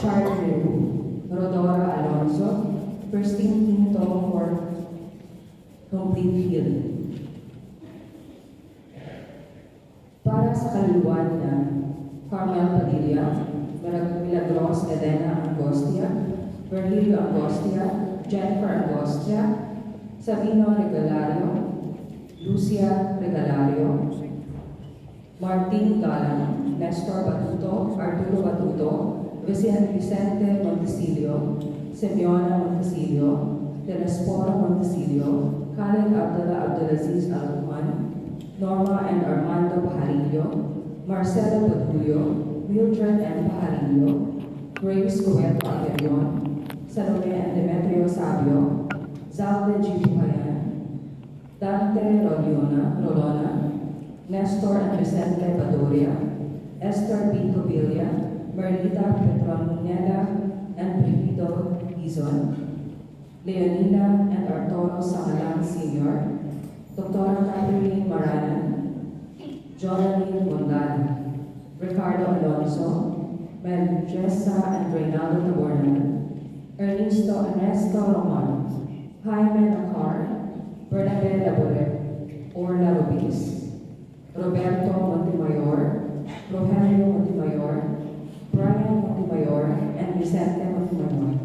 Charlie Leroux, Rodora Alonso, Christine Quinto for complete healing. Para sa kaluluwan na Carmel Padilla, Milagros Edena Angostia, Virgilio Angostia, Jennifer Angostia, Sabino Regalario, Lucia Regalario, Martin Galang, Nestor Batuto, Arturo Batuto, Vicente Montesilio, Simeona Montesilio, Telesporo Montesilio, Khaled Abdullah Abdulaziz Alcuan, Norma and Armando Pajarillo, Marcelo Badulio, Mildred and Pajarillo, Grace Cueto Agerion, Salome and Demetrio Sabio, Zalde Gibuhayan, Dante Rolona, Nestor and Vicente Badoria, Esther P. Cobilla, Merlita Petronella and Brigido Gizon, Leonina and Arturo Sangalang Sr., Dr. Catherine Maranan, Jonathan Mondal, Ricardo Alonso, Melchesa and Reynaldo Tabornan, Ernesto Roman, Jaime Nacar, Bernabe Labore, Orla Rubis, Roberto Montemayor, Rogelio Montemayor, Brian Montemayor, and Vicente Montemayor.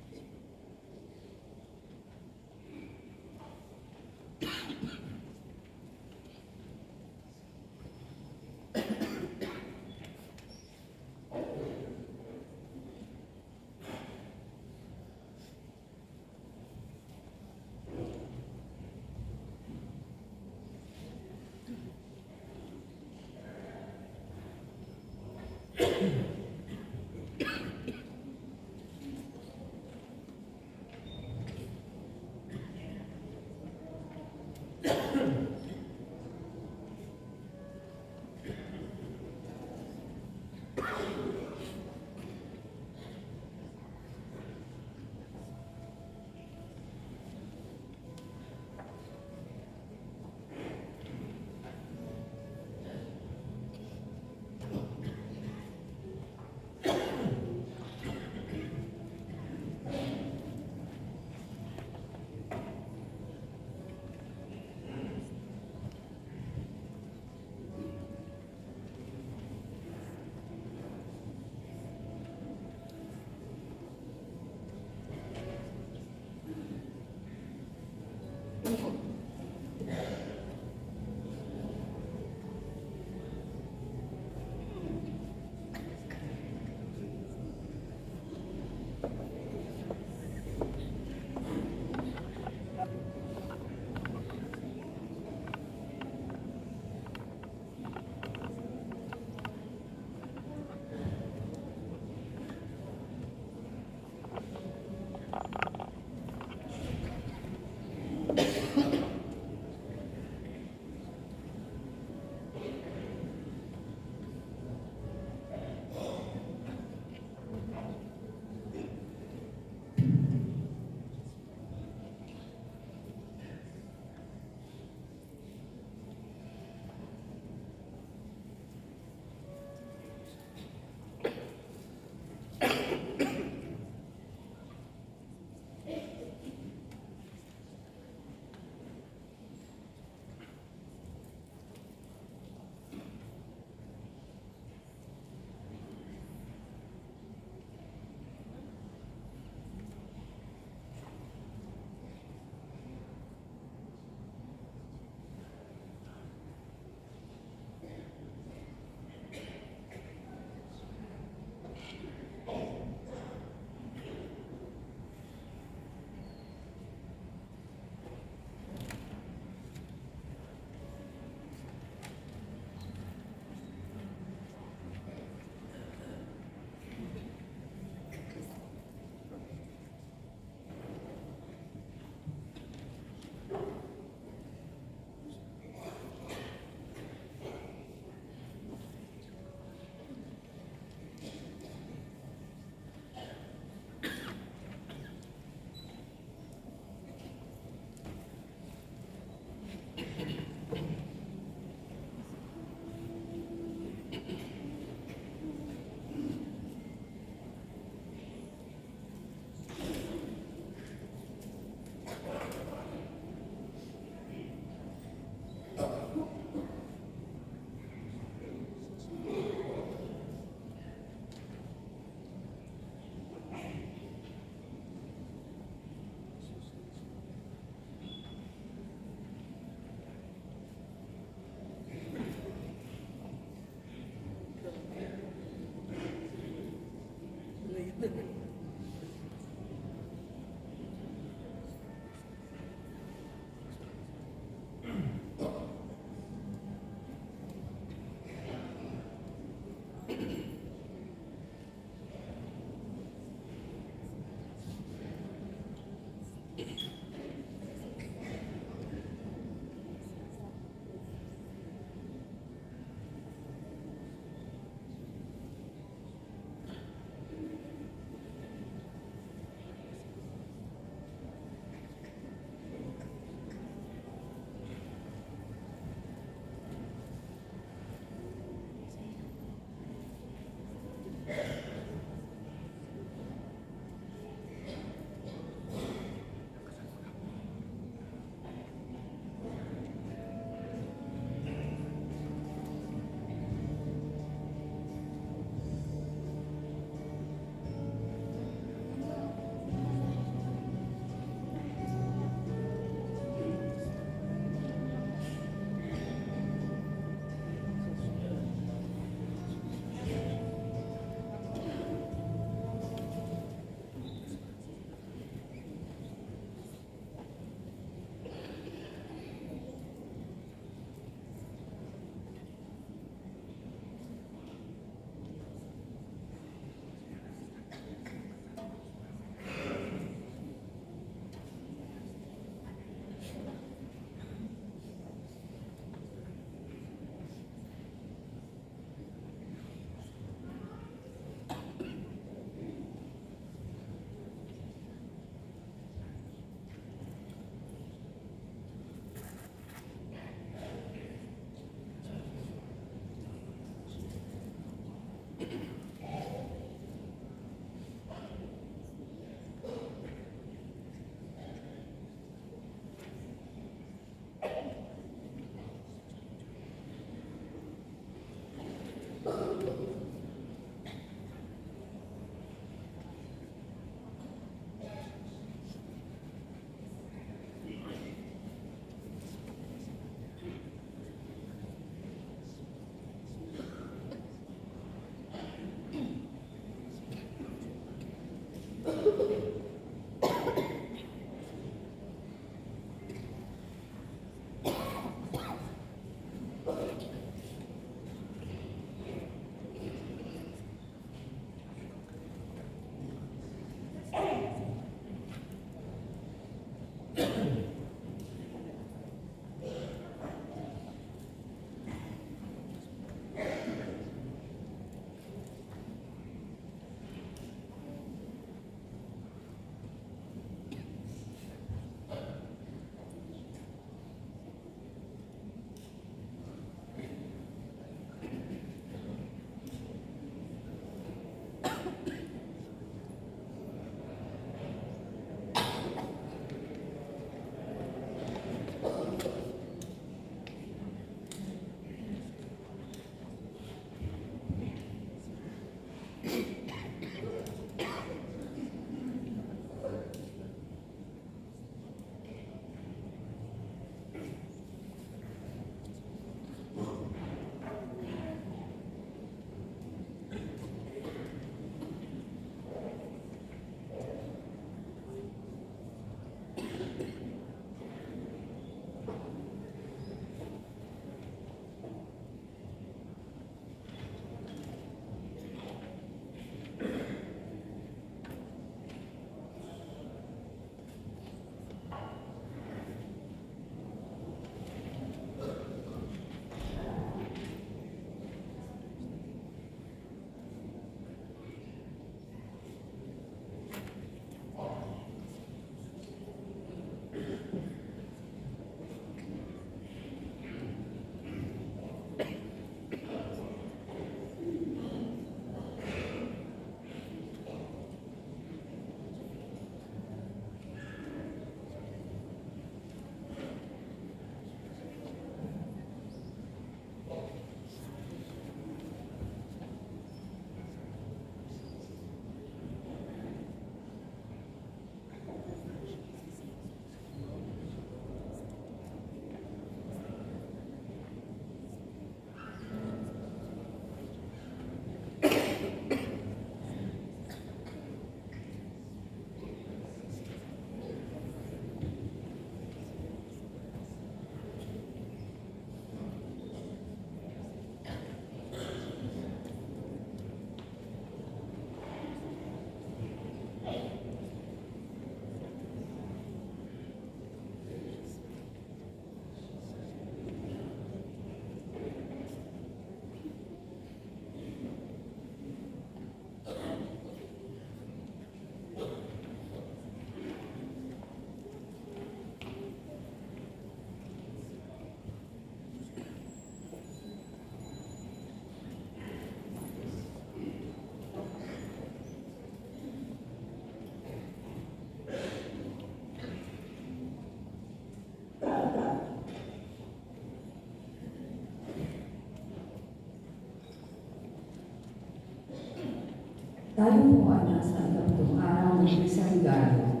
Tayo po ay nasa ikapitong araw ng Misa Higario.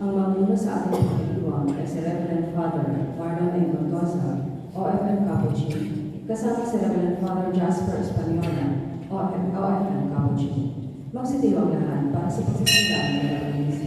Ang mamuna sa ating pagdiwang ay si Reverend Father Marlon A. Mendoza, OFM Capuchin, kasama si Reverend Father Jasper Espanola, OFM Capuchin. Magsitiwang lahat para sa pagsisimula ng dalawang misa.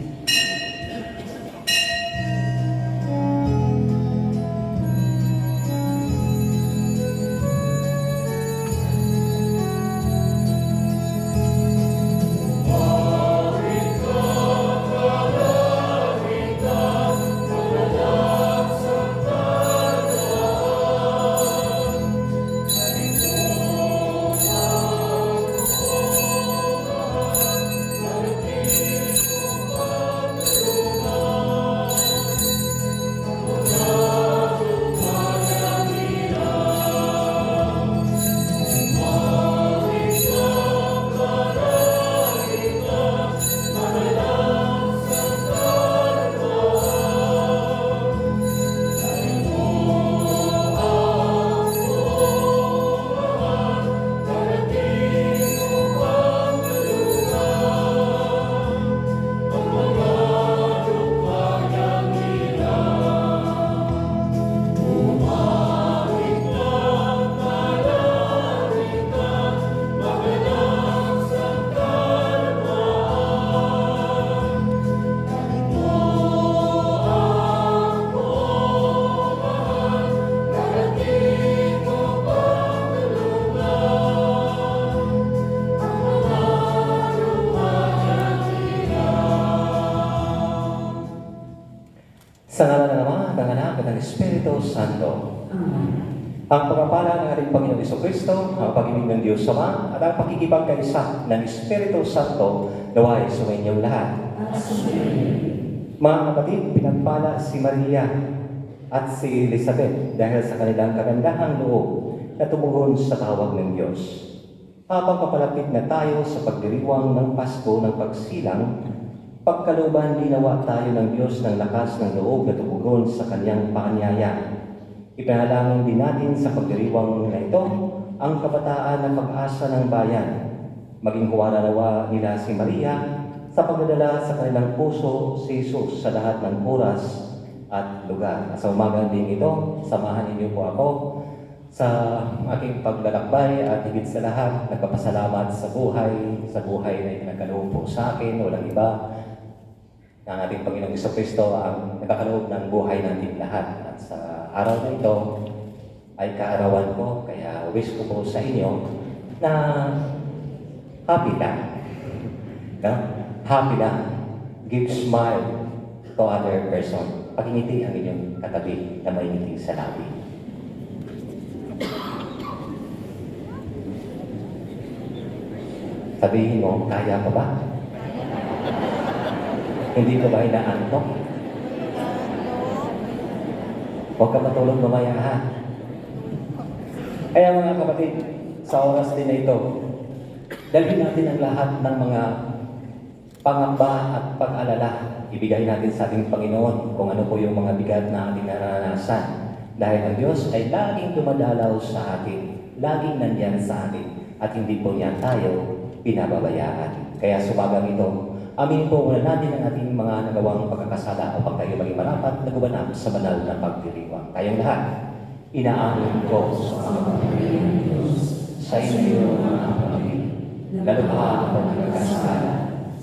Sa ngalan ng Ama, ng Anak, at ng Espiritu Santo. Ang pagpapala ng ating Panginoong Jesucristo, ang pag-ibig ng Diyos Ama, at ang pakikipagkaisa ng Espiritu Santo naway sa inyong lahat. Mga kapatid, pinagpala si Maria at si Elizabeth dahil sa kanilang kagandahang loob na tumugon sa tawag ng Diyos. Habang papalapit na tayo sa pagdiriwang ng Pasko ng pagsilang, pagkalooban dinawa tayo ng Diyos ng lakas ng loob na tumugon sa kanyang paanyaya. Ipanalangin din natin sa pagdiriwang na ito ang kabataan na pag-asa ng bayan. Maging huwara nawa nila si Maria sa pagdadala sa kanilang puso si Jesus sa lahat ng oras at lugar. Sa umagang din ito, samahan ninyo po ako sa aking paglalakbay at higit sa lahat, nagpapasalamat sa buhay na itinagkaloob po sa akin, walang iba. Ang ating Panginoong Jesucristo ang nakakaloob ng buhay natin lahat. At sa araw na ito ay kaarawan ko, kaya wish ko po sa inyo na happy lang. No? Happy lang. Give smile to other person. Pagingiti ang inyong katabi na may ngiti sa labi. Sabihin mo, kaya pa ba? Hindi ka ba inaantok? Huwag ka matulog mamaya, ha? Kaya mga kapatid, sa oras din na ito, dalhin natin ang lahat ng mga pangamba at pag-alala. Ibigay natin sa ating Panginoon kung ano po yung mga bigat na ating naranasan. Dahil ang Diyos ay laging dumadalaw sa atin, laging nandyan sa atin, at hindi po niya tayo pinababayaan. Kaya sumagang ito, amin po muna natin ang ating mga nagawang pagkakasala upang tayo maging marapat na gumanap sa banal na pagdiriwang. Kayong lahat, inaamin ko sa inyo mga kapatid, lalo pa ako nagkakasala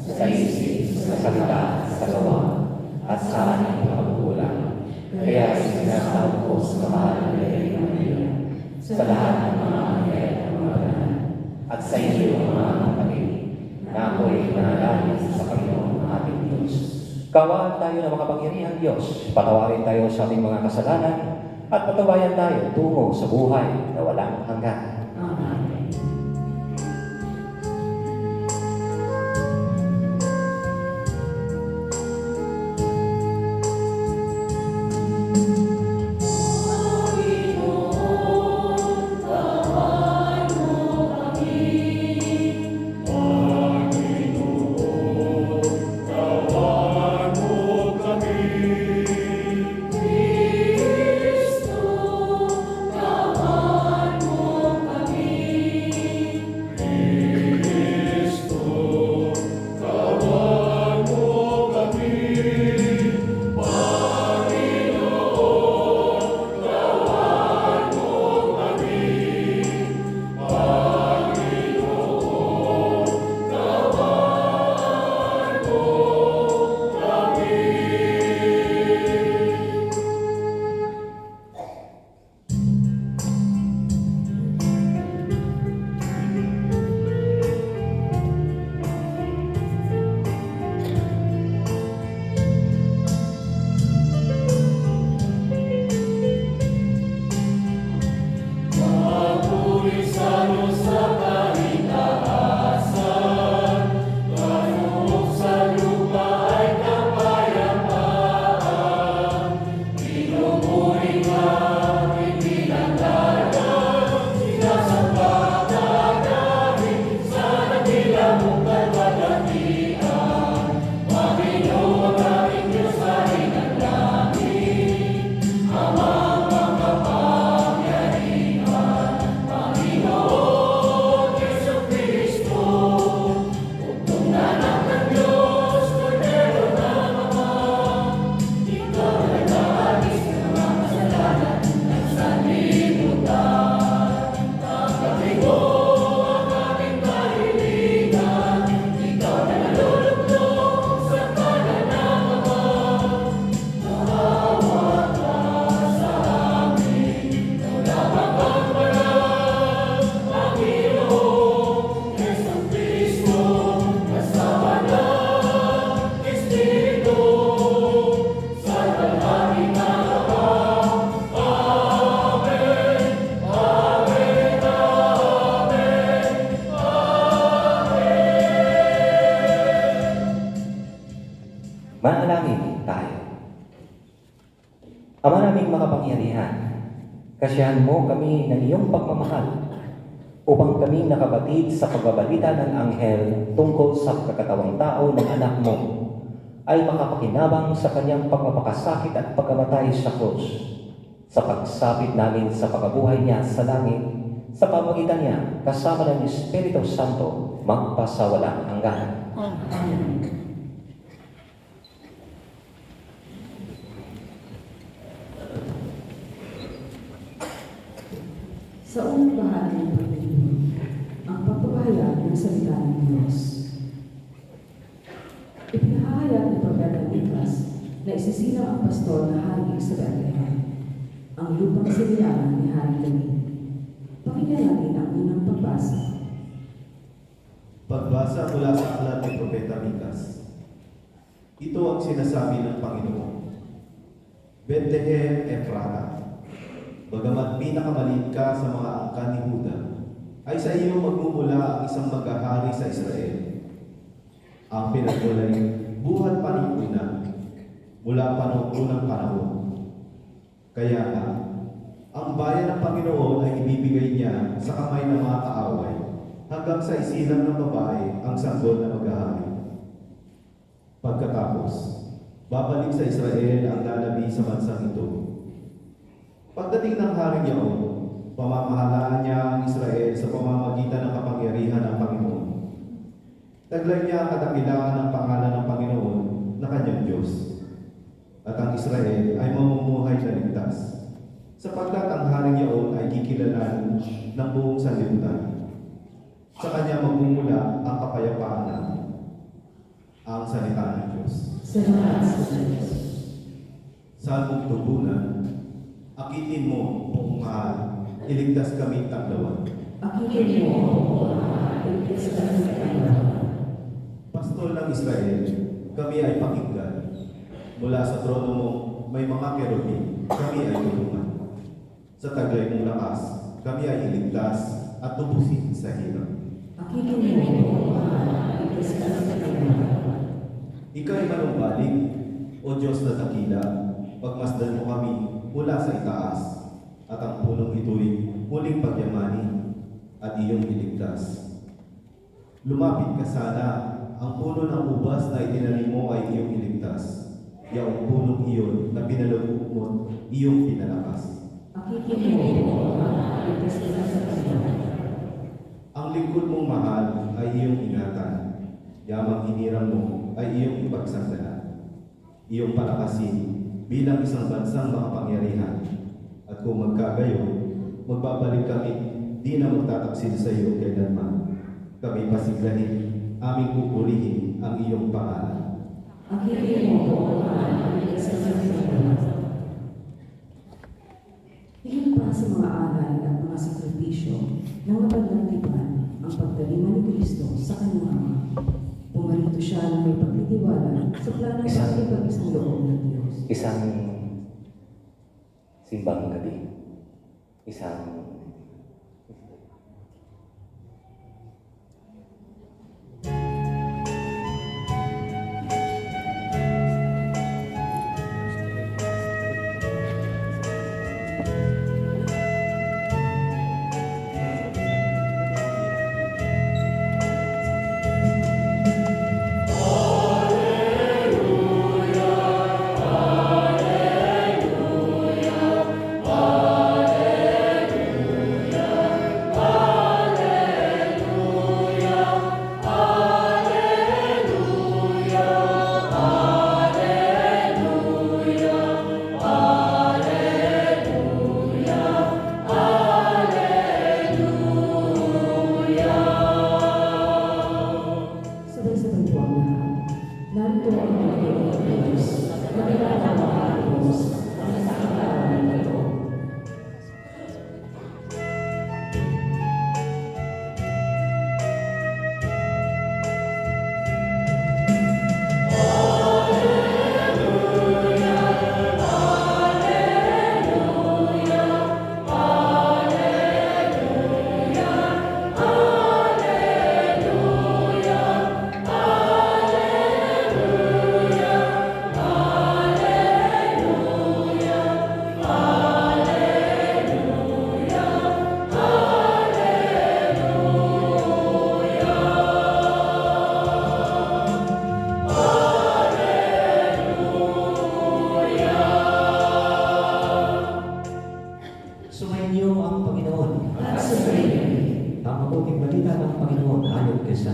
sa isip, sa salita, sa gawa, at sa aking pagkukulang. Kaya sinasawag ko sa mahal na Maria, sa lahat ng mga anghel at mga banal, at sa inyo mga kapatid, na ako'y manalangin sa Panginoon ating Diyos. Kawaan tayo ng makapangyarihang Diyos, patawarin tayo sa ating mga kasalanan, at patawayan tayo tungo sa buhay na walang hanggan. Amen. makapangyarihan. Kasiyahan mo kami ng iyong pagmamahal upang kami nakabatid sa pagbabalita ng anghel tungkol sa kakatawang tao ng anak mo ay makapakinabang sa kanyang pagmapakasakit at pagkamatay sa krus, sa pagsapit namin sa pagkabuhay niya sa langit, sa pamagitan niya kasama ng Espiritu Santo magpasawalang hanggan. Amen. Sa unang bahagi ng pagdiriwang, ang pagpapahayag ng salita ng Diyos. Ipinahayag ni Propeta Lucas na isisilang ang pastor na hari sa Bethlehem, ang lupang sinilangan ni Hari David. Pakinggan natin ang unang pagbasa. Pagbasa mula sa aklat ni Propeta Lucas. Ito ang sinasabi ng Panginoon. Bethlehem Ephrata, bagamat pinakamaliit ka sa mga angkan ni Huda, ay sa iyo magmumula ang isang maghahari sa Israel. Ang pinagmulay buhat panipuna mula pa noong unang panahon. Kaya nga, ang bayan ng Panginoon ay ibibigay niya sa kamay ng mga kaaway hanggang sa isilang ng babae ang sanggol na maghahari. Pagkatapos, babalik sa Israel ang lalabi sa bansang ito. Pagdating ng haring yaon, pamamahalaan niya ang Israel sa pamamagitan ng kapangyarihan ng Panginoon. Taglay niya ang kadakilaan ng pangalan ng Panginoon na kanyang Diyos. At ang Israel ay mamumuhay na ligtas, sapagkat ang haring yaon ay kikilalanin ng buong sanlibutan. Sa kanya magmumula ang kapayapaan namin. Ang salita ng Diyos. Salamat sa Diyos. Salmong tugunan, akitin mo, buong mahal, iligtas kami taglawan. Akitin mo, iligtas kami sa Panginoon. Pastol ng Israel, kami ay pakinggan. Mula sa trono mo, may mga kerubin, kami ay tulungan. Sa taglay mong lakas, kami ay iligtas at tubusin sa hirap. Akitin mo, iligtas kami sa Panginoon. Ika'y manumbalik, O Diyos na dakila, pagmasdan mo kami mula sa itaas, at ang punong ito'y muling pagyamani at iyong iligtas. Lumapit ka sana, ang puno ng ubas na itinanim mo ay iyong iligtas. Yaong punong iyon na pinalubog mo, iyong pinalakas. Akitin mo, iligtas kami sa Panginoon. Ang lingkod mong mahal ay iyong ingatan. Yamang hinirang mo ay iyong ipagsanggalan. Iyong palakasin bilang isang bansang makapangyarihan. At kung magkagayon, magbabalik kami, di na magtataksil sa iyo kailanman. Kami pasiglahin, aming pupurihin ang iyong pangalan. Akitin mo, iligtas kami sa Panginoon. Higit pa sa mga alay at mga sakripisyo nang mapaglantipan ang pagdalima ni Kristo sa kanyang Ama. Pumarito siya na may pagtitiwala sa plano sa ipag-isang loob ng Diyos. Isang simbang gabi. Isang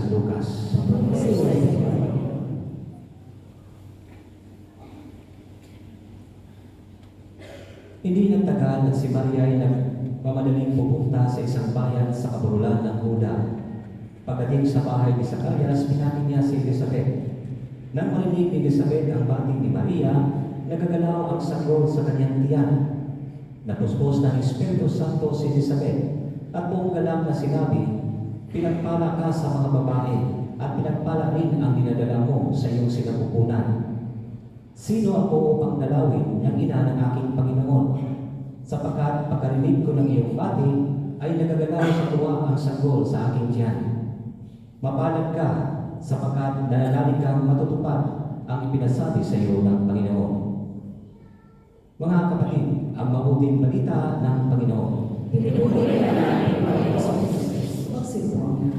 San Lucas. Hindi nagtagal at si Maria ay nagmamadaling pupunta sa isang bayan sa kabululan ng Huda. Pagdating sa bahay ni Zacarias, pinati niya si Elizabeth. Nang marinig ni Elizabeth ang bating ni Maria, nagagalaw ang sanggol sa kanyang tiyan. Napuspos ng Espiritu Santo si Elizabeth at buong galang na sinabi, "Pinagpala ka sa mga babae at pinagpala rin ang dinadala mo sa iyong sinapupunan. Sino ako upang dalawin ang ina ng aking Panginoon? Sapagkat pagkarinig ko ng iyong bati, ay nagagalaw sa tuwa ang sanggol sa aking tiyan. Mapalad ka, sapagkat nananalig kang matutupad ang ipinasabi sa iyo ng Panginoon." Mga kapatid, ang mabuting balita ng Panginoon. Magsimulan.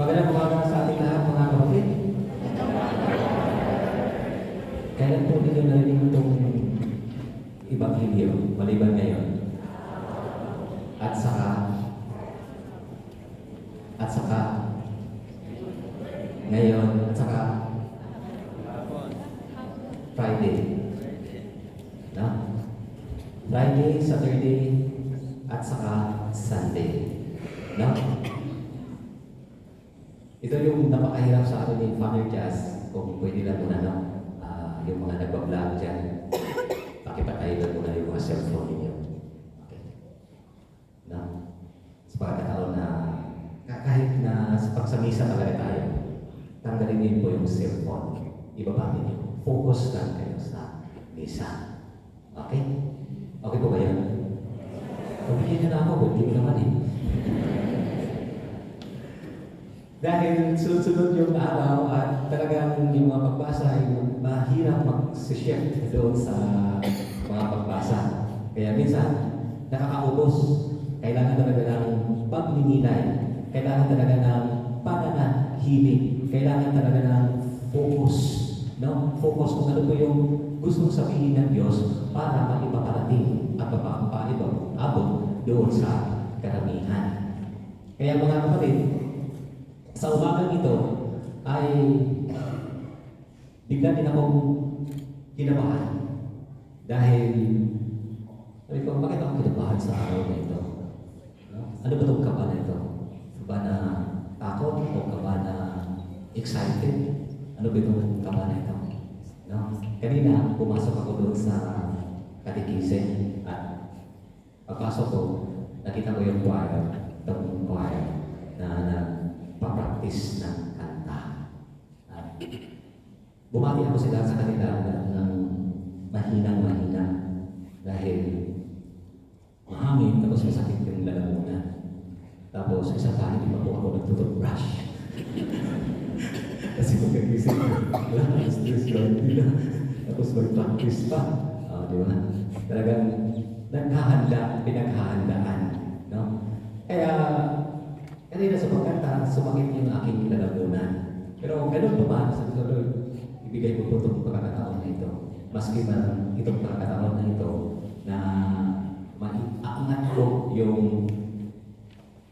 Magandang umaga sa ating lahat, mga kapatid. Kailan po ninyo narinig itong Ebanghelyo, maliban ngayon? At saka, ngayon, at saka, Friday. No? Friday, Saturday, at saka Sunday. No? Ito yung napakahirap sa akin ni Father Jazz, kung pwede lang muna, no? Yung mga nagbablog dyan, pakipatay lang muna yung mga cellphone ninyo. Okay. No? Sa pagkakataon na, kahit na sa pagsamisa talaga tayo, tanggalin niyo po yung cellphone. Ibaba niyo. Focus lang kayo sa misa. Okay? Okay po ba yan? Pagpigyan na ako, hindi ko naman eh. Dahil sunod-sunod yung araw at talagang yung mga pagbasa ay mahirap mag-shift doon sa mga pagbasa. Kaya minsan, nakakaubos. Kailangan talaga ng pagninilay. Kailangan talaga ng pananahiling. Kailangan talaga ng focus. No? Focus kung ano po yung gustong sabihin ng Diyos para maipaparating at mapapaabot doon sa karamihan. Kaya mga kapatid, sa umagang ito ay bigla din akong kinabahan. Dahil, sabi ko, bakit ako kinabahan sa araw na ito? No? Ano ba itong kaba na ito? Kaba na takot o kaba na excited? Ano ba itong kaba na ito? No? Kanina, pumasok ako doon sa catechism at pagpasok ko, nakita ko yung choir, itong choir na pa-practice ng kanta. At bumati ako sila sa kanila ng mahinang-mahina dahil mahangin, tapos masakit yung lalamunan. Tapos isang tayo, di pa po ako nagtututbrush. Kasi pagkagising ko, wala, stress lang nila. Tapos mag-practice pa. Di ba? Talagang naghahanda, pinaghahandaan. No? Kaya, kanina sa pagkanta, sumakit yung aking lalamunan. Pero ganun pa man, sabi ko, Lord, ibigay mo po itong pagkakataon na ito. Maski man itong pagkakataon na ito, na maiangat ko yung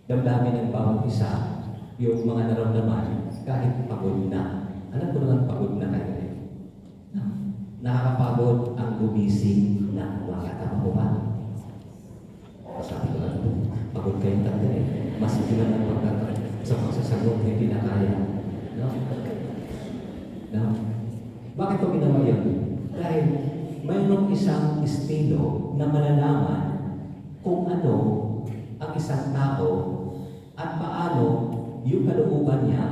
damdamin ng bawat isa, yung mga naramdaman, kahit pagod na. Alam ko naman pagod na kayo eh. No? Nakakapagod ang gumising na umaga. Tama po ba? Sabi ko lang, pagod kayong talaga eh. Mas sila ng sa pagsasagot, hindi na kaya. No? No? Bakit ko ginawa yun? Dahil mayroong isang estilo na malalaman kung ano ang isang tao at paano yung kalooban niya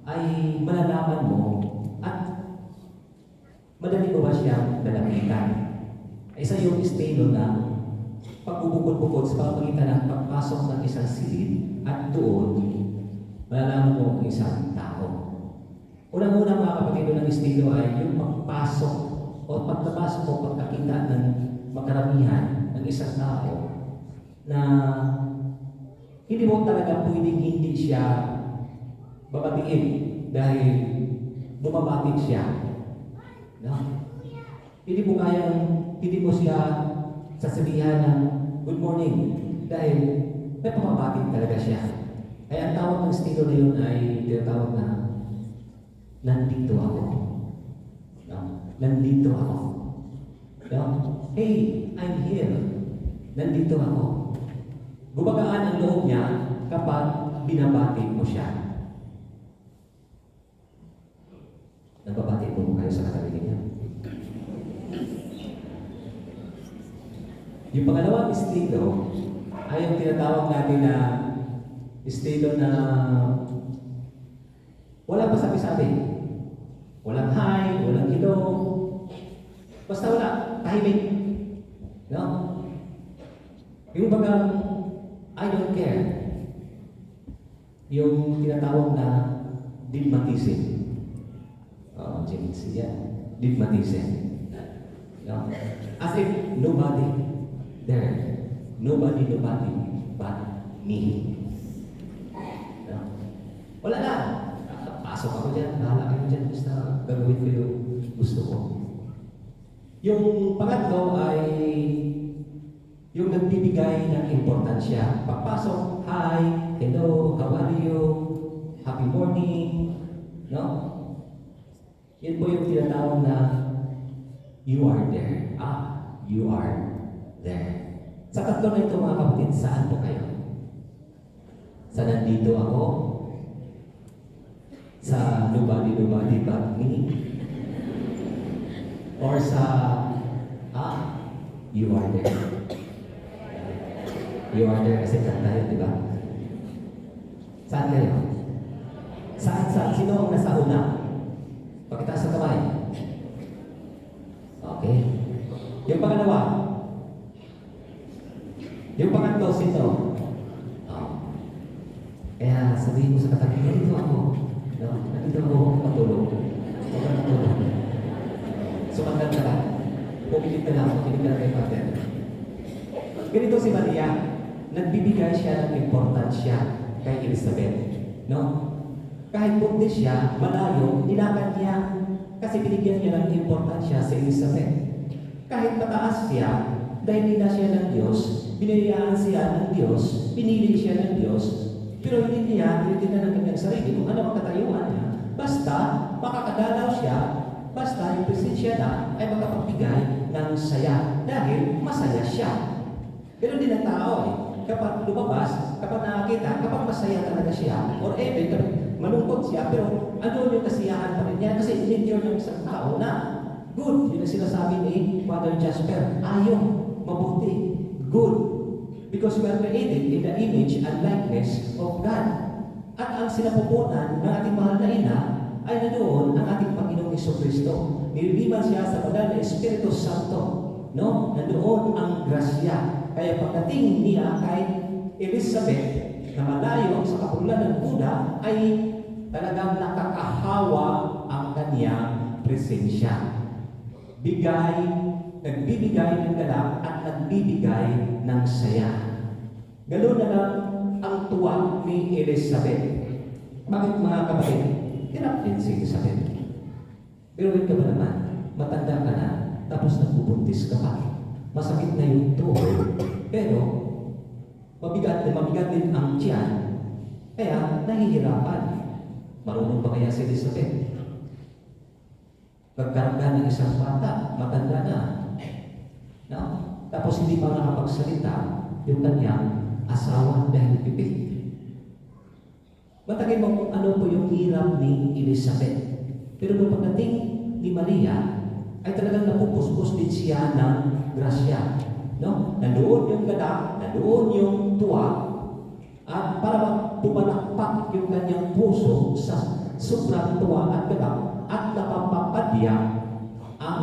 ay malalaman mo at madali mo ba siyang lalapitan. Isa yung estilo na pagbubukod-bukod sa pamamagitan ng pagpasok ng isang silid at doon, malalaman mo ang isang tao. Unang-unang mga kapatid ng estilo ay yung pagpasok o pagpasok o pagkakita ng makaramihan ng isang tao na hindi mo talaga pwedeng hindi siya babatiin dahil bumabati siya. No? Hindi mo siya sasabihan ng good morning dahil may pamabati talaga siya. Kaya ang tawag ng estilo na yun ay tinatawag na nandito ako. No? Nandito ako. No? Hey, I'm here. Nandito ako. Gumagaan ang loob niya kapag binabati mo siya. Nagbabati po kayo sa katabi niya. Yung pangalawang estilo ay yung tinatawag natin na estilo na walang pasabi-sabi. Walang hi, walang hello. Basta wala, tahimik. No? Yung bagang I don't care. Yung tinatawag na dogmatism. James, yan. Dogmatism. No? As if nobody there. Nobody but me. No? Wala na. Pasok ako dyan. Bahala kayo dyan. Basta gagawin ko yung gusto ko. Yung pangatlo ay yung nagbibigay ng importansya. Pagpasok, hi, hello, how are you, happy morning, no? Yan po yung tinatawag na you are there. You are there. Sa tatlo na ito mga kapatid, saan po kayo? Sa nandito ako? Sa nobody but me? Or sa you are there? You are there kasi kanta yun, di ba? Saan kayo? Saan? Sino ang nasa una? Pakitaas sa kamay. Okay. Yung pangalawa. Yung pangatlo, sino? Kaya sabihin mo sa katabi, nandito ako. No? Nandito ako, huwag kang matulog. Huwag kang matulog. Sumandan ka lang. Pumilit ka lang, makinig ka lang kay Father. Ganito si Maria, nagbibigay siya ng importansya kay Elizabeth. No? Kahit buntis siya, malayo, nilakad niya kasi binigyan niya ng importansya sa Elizabeth. Kahit mataas siya, dahil nila siya ng Diyos, binayaan siya ng Diyos, pinili siya ng Diyos, pero hindi niya tinitingnan ng kanyang sarili kung ano ang katayuan niya. Basta, makakadalaw siya, basta yung presensya na ay makapagbigay ng saya dahil masaya siya. Ganun din ang tao eh. Kapag lumabas, kapag nakakita, kapag masaya talaga siya, or even kapag malungkot siya, pero ano yung kasiyahan pa rin niya kasi in-endure ng isang tao na good. Yun ang sinasabi ni Father Jasper. Ayaw, mabuti, good. Because we are created in the image and likeness of God. At ang sinapupunan ng ating mahal na ina ay nandoon ang ating Panginoong Jesucristo. Nililiman siya sa banal na Espiritu Santo. No? Nandoon ang grasya. Kaya pagdating niya kay Elizabeth na malayo sa kapulutan ng Buda ay talagang nakakahawa ang kanyang presensya. Nagbibigay ng galak at nagbibigay ng saya. Ganoon na lang ang tuwa ni Elizabeth. Bakit mga kapatid? Hirap din si Elizabeth. Pero wait ka ba naman? Matanda ka na, tapos nagbubuntis ka pa. Masakit na yung tuhod, pero mabigat din ang tiyan, kaya nahihirapan. Marunong ba kaya si Elizabeth? Nagkarga ng isang bata, matanda na. No? Tapos hindi pa nakapagsalita yung kanyang asawa dahil pipit. Matagin mo kung ano po yung hirap ni Elizabeth. Pero nung pagdating ni Maria, ay talagang napupuspos din siya ng grasya. No? Nandoon yung ganda, nandoon yung tuwa, at para pumalakpak yung kanyang puso sa sobrang tuwa at ganda, at napapapadya ang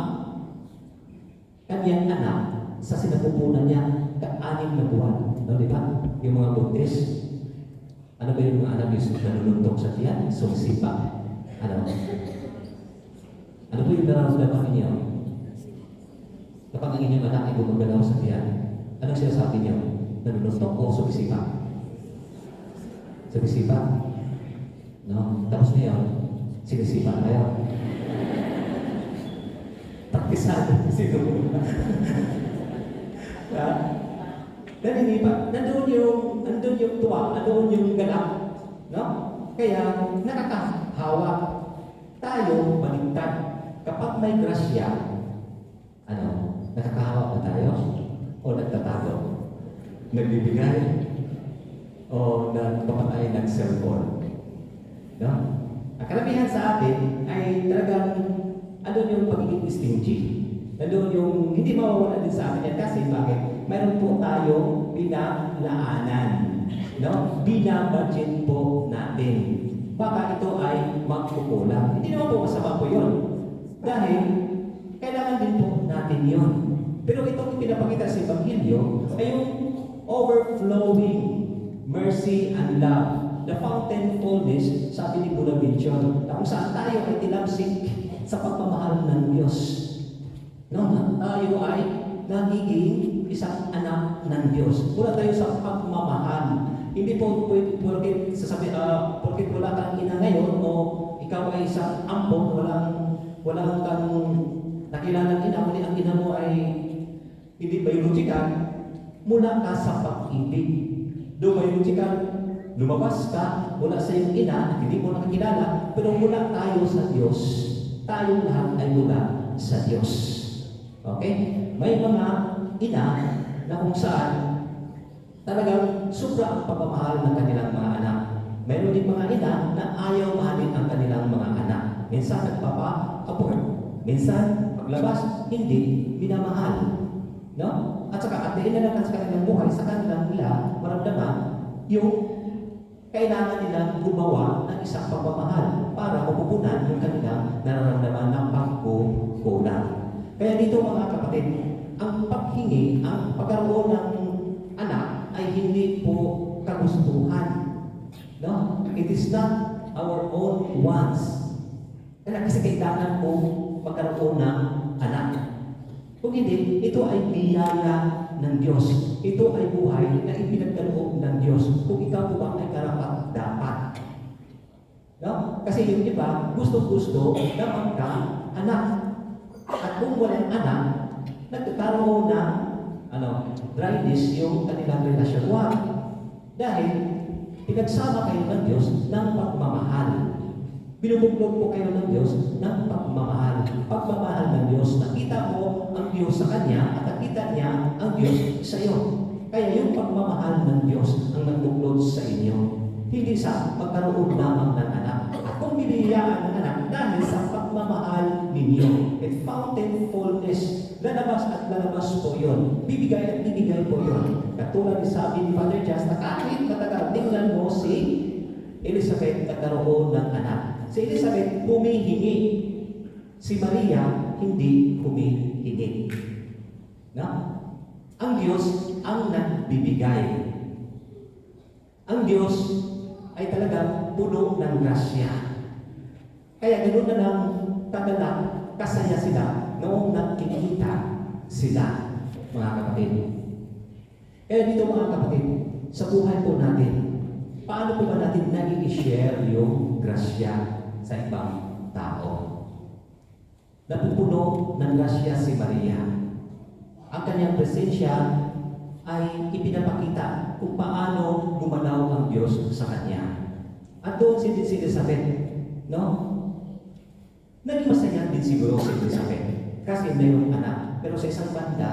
kanyang anak sa sinapupunan niya ka-6 na buwan. No, di ba? Yung mga buntis. Ano ba yung mga anak yung nanununtok sa tiyan? Sumisipa. Ano? Ano po yung nararamdaman ninyo? Kapag ang inyong anak ay gumagalaw sa tiyan, anong sinasabi niyo? Nanununtok o sumisipa? Sumisipa? No? Tapos niyo, sinisipa kayo. Takpisado siguro. Dahil hindi pa, nandun yung tuwa, nandun yung galak, No? Kaya nakakahawa. Tayo, baligtad. Kapag may grasya, ano, nakakahawa ba tayo? O nagtatago? Nagbibigay? O nagpapatay ng cellphone? No? Ang karamihan sa atin ay talagang andun yung pagiging stingy. Andun yung hindi mawawala din sa atin yan kasi bakit? Meron po tayong pinalaanan. No? Binabudget po natin. Baka ito ay magkukulang. Hindi naman po masama po yun. Dahil kailangan din po natin yun. Pero itong pinapakita sa Ebanghelyo ay yung overflowing mercy and love. The fountain fullness, sabi ni Bonaventure, na kung saan tayo ay tinamsik sa pagmamahal ng Diyos. No? Tayo ay nagiging isang anak ng Diyos. Mula tayo sa pagmamahal. Hindi po pwede, porket wala kang ina ngayon o ikaw ay isang ampon, walang kang nakilalang ina, kundi ang ina mo ay hindi biological, mula ka sa pag-ibig. Do biological, lumabas ka mula sa iyong ina, hindi mo nakikilala, pero mula tayo sa Diyos. Tayo lahat ay mula sa Diyos. Okay? May mga ina na kung saan talagang sobra ang pagmamahal ng kanilang mga anak. Mayroon din mga ina na ayaw mahalin ang kanilang mga anak. Minsan nagpapa-abort. Minsan, paglabas, hindi minamahal. No? At saka, at the end na lang sa kanilang buhay, sa kanilang nila, maramdaman yung kailangan nilang gumawa ng isang pagmamahal para mapupunan yung kanilang nararamdaman ng pagkukulang. Kaya dito mga kapatid, ang paghingi, ang pagkaroon ng anak ay hindi po kagustuhan. No? It is not our own wants. Kaya kasi kailangan po magkaroon ng anak. Kung hindi, ito ay biyaya ng Diyos. Ito ay buhay na ipinagkaloob ng Diyos. Kung ikaw po ba ay karapat-dapat. No? Kasi yung iba, gusto-gusto na magka-anak. At kung walang anak, nagkakaroon ng dryness yung kanilang relasyon. Why? Dahil pinagsama kayo ng Diyos ng pagmamahal. Binubuklod po kayo ng Diyos ng pagmamahal. Pagmamahal ng Diyos. Nakita mo ang Diyos sa Kanya at nakita niya ang Diyos sa iyo. Kaya yung pagmamahal ng Diyos ang nagbuklod sa inyo. Hindi sa magkaroon lamang ng anak. At kung biniyayaan ng anak dahil sa pagmamahal ninyo. At fountain fullness. Lalabas at lalabas po yun. Bibigay at bibigay po yun. Katulad ni sabi ni Father Just na kahit matagal, tingnan mo si Elizabeth nagkaroon ng anak. Si Elizabeth humihingi. Si Maria hindi humihingi. No? Ang Diyos ang nagbibigay. Ang Diyos ay talagang puno ng grasya. Kaya ganoon na lang tagalak, kasaya sila noong nakikita sila, mga kapatid. Kaya dito mga kapatid, sa buhay po natin, paano po ba natin nai-share yung grasya sa ibang tao? Napupuno ng grasya si Maria. Ang kanyang presensya ay ipinapakita kung paano gumalaw ang Diyos sa kanya. At doon si Elizabeth, no? Naging masaya din siguro si Elizabeth kasi mayroong anak. Pero sa isang banda,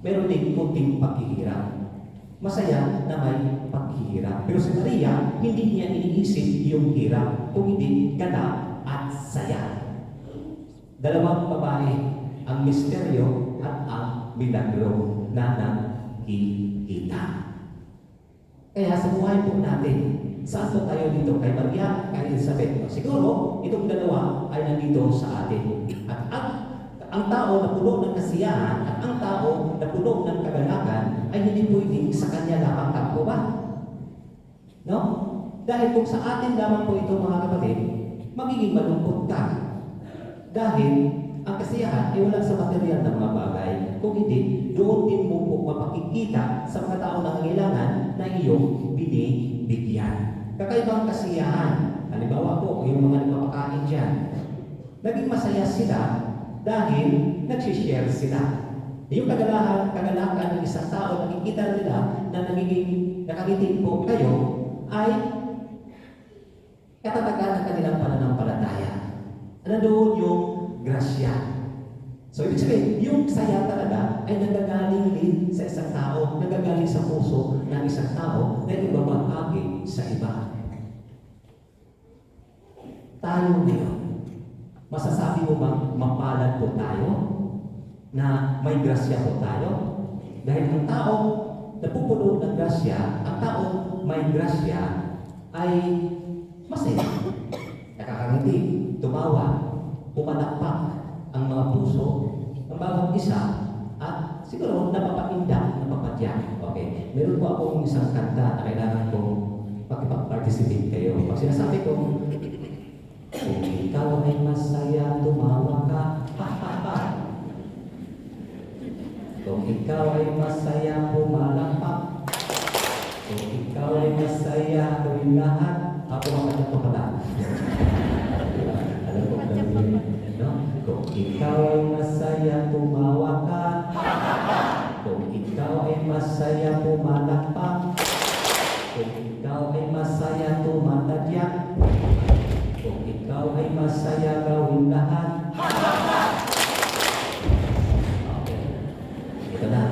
mayroon din kunting paghihirap. Masaya na may paghihirap. Pero si Maria, hindi niya iniisip yung hirap, kung hindi ganda at saya. Dalawang babae, ang misteryo at ang milagro na nakikita. Kaya sa buhay po natin, saan po tayo dito? Kay Maria, kay Elizabeth. Siguro, itong dalawa ay nandito sa atin. At ang tao na puno ng kasiyahan at ang tao na puno ng kagalakan ay hindi pwedeng sa kanya lamang tampo ba? No? Dahil kung sa atin lamang po ito mga kapatid, magiging malungkot ka. Dahil ang kasiyahan ay wala sa material ng mga bagay. Kung hindi, doon din mo po mapakikita sa mga tao na kailangan na iyong binibigyan. Kakaibang kasiyahan. Halimbawa po, yung mga nagpapakain dyan. Naging masaya sila dahil nagsishare sila. Yung kagalakan ng isang tao, nakikita nila na nagiging nakangiti po kayo, ay katatagan ng kanilang pananampalataya. Nandoon yung grasya. So, ibig sabihin, yung saya talaga ay nagagaling din sa isang tao, nagagaling sa puso ng isang tao na ibabahagi sa iba. Tayo ngayon, masasabi mo bang mapalad po tayo? Na may grasya po tayo? Dahil ang tao napupuno ng grasya, ang tao may grasya ay masaya. Nakakangiti, tumawa, pumalakpak ang mga puso ng bawat isa at siguro napapaindak, napapadyak. Okay. Meron po akong isang kanta na kailangan kong makipag-participate kayo. Pag sinasabi ko, kung ikaw ay masaya, tumawa ka, ha ha ha. Kung ikaw ay masaya, pumalakpak. Kung ikaw ay masaya, gawin lahat. Ako makanya pa pala. Alam ko gawin, no? Kung ikaw ay masaya, tumawa ka. Kung ikaw ay masaya, pumalakpak. Kung ikaw ay masaya, tumatadyak. Kung ikaw ay masaya, gawin lahat. Okay. Ito na.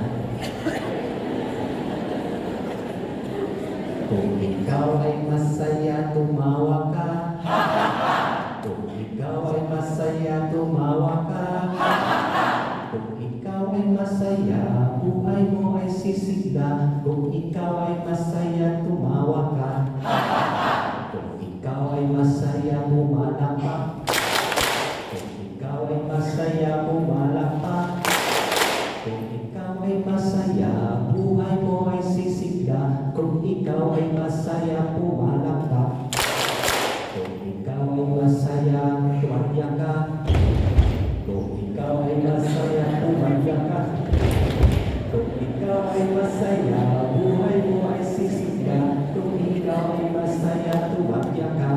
Kung ikaw ay masaya, tumawa ka. Kung ikaw ay masaya, tumawa ka. Kung ikaw ay masaya, buhay mo ay sisigla. Kung ikaw ay masaya, tumawa ka. Kung ikaw ay masaya, pumalakpak. Kung ikaw ay masaya, pumalakpak. Kung ikaw ay masaya, buhay mo ay sisigla. Kung ikaw ay masaya, pumalakpak. Kung ikaw ay masaya, tumadya ka. Kung ikaw ay masaya, tumadya ka. Kung ikaw ay masaya, buhay mo ay sisigla. Kung ikaw ay masaya, tumadya ka.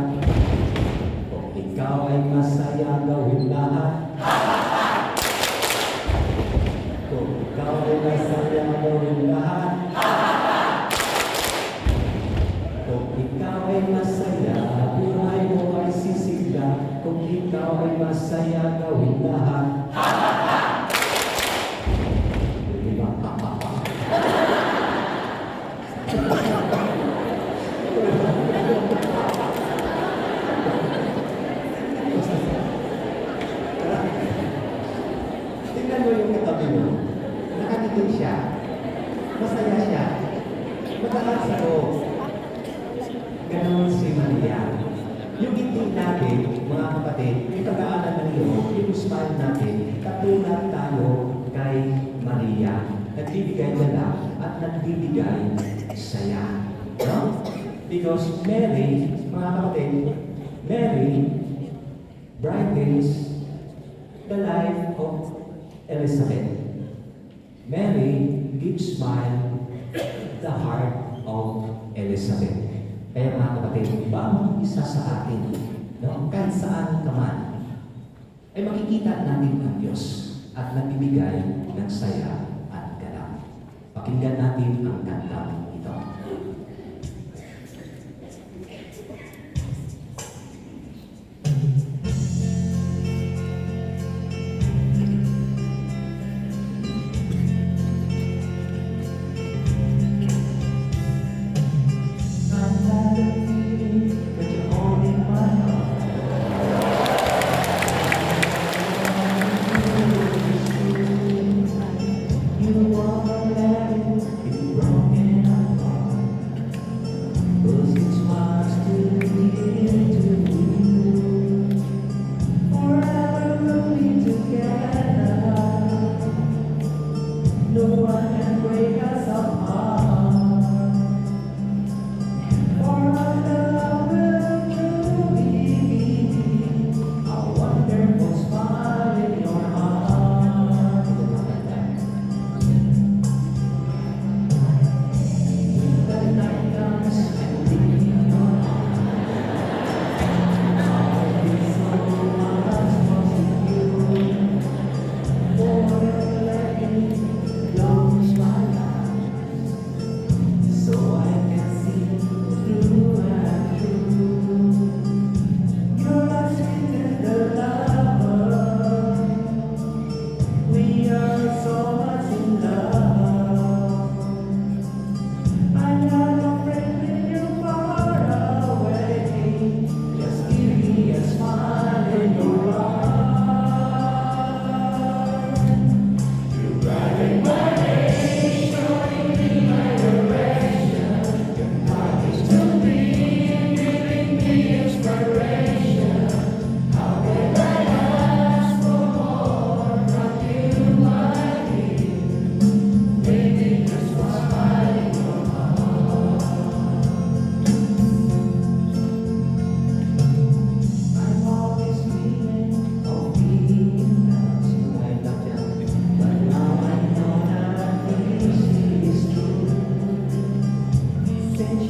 Kung ikaw ay masaya, gawin lahat. Kung ikaw ay masaya, gawin lahat. Kung ikaw ay masaya, buhay mo ay sisigla. Kung ikaw ay masaya, gawin lahat. Diba? Tingnan mo yung katabi mo. Nakangiti siya. Masaya siya. Matalas sa loob. Ganon si Maria. Yung ngiti natin, mga kapatid, yung pag-aaral ng loob, yung smile natin, katulad tayo kay Maria. Nagbibigay dala at nagbibigay saya. No? Because Mary, mga kapatid, Mary brightens the life of Elizabeth. Mary gives smile the heart of Elizabeth. Kaya mga kapatid, bawat isa sa atin, no, kahit saan ka man, ay makikita natin ang Diyos at nagbibigay ng saya at galak. Pakinggan natin ang kantang ito. You are letting it broken up.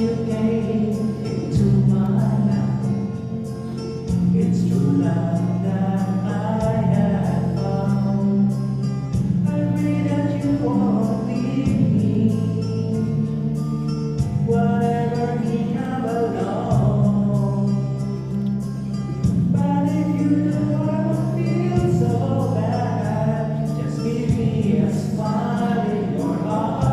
you came into my life. It's true love that I have found. I pray that you won't leave me, whatever may come along. But if you don't wanna feel so bad, just give me a smile in your heart.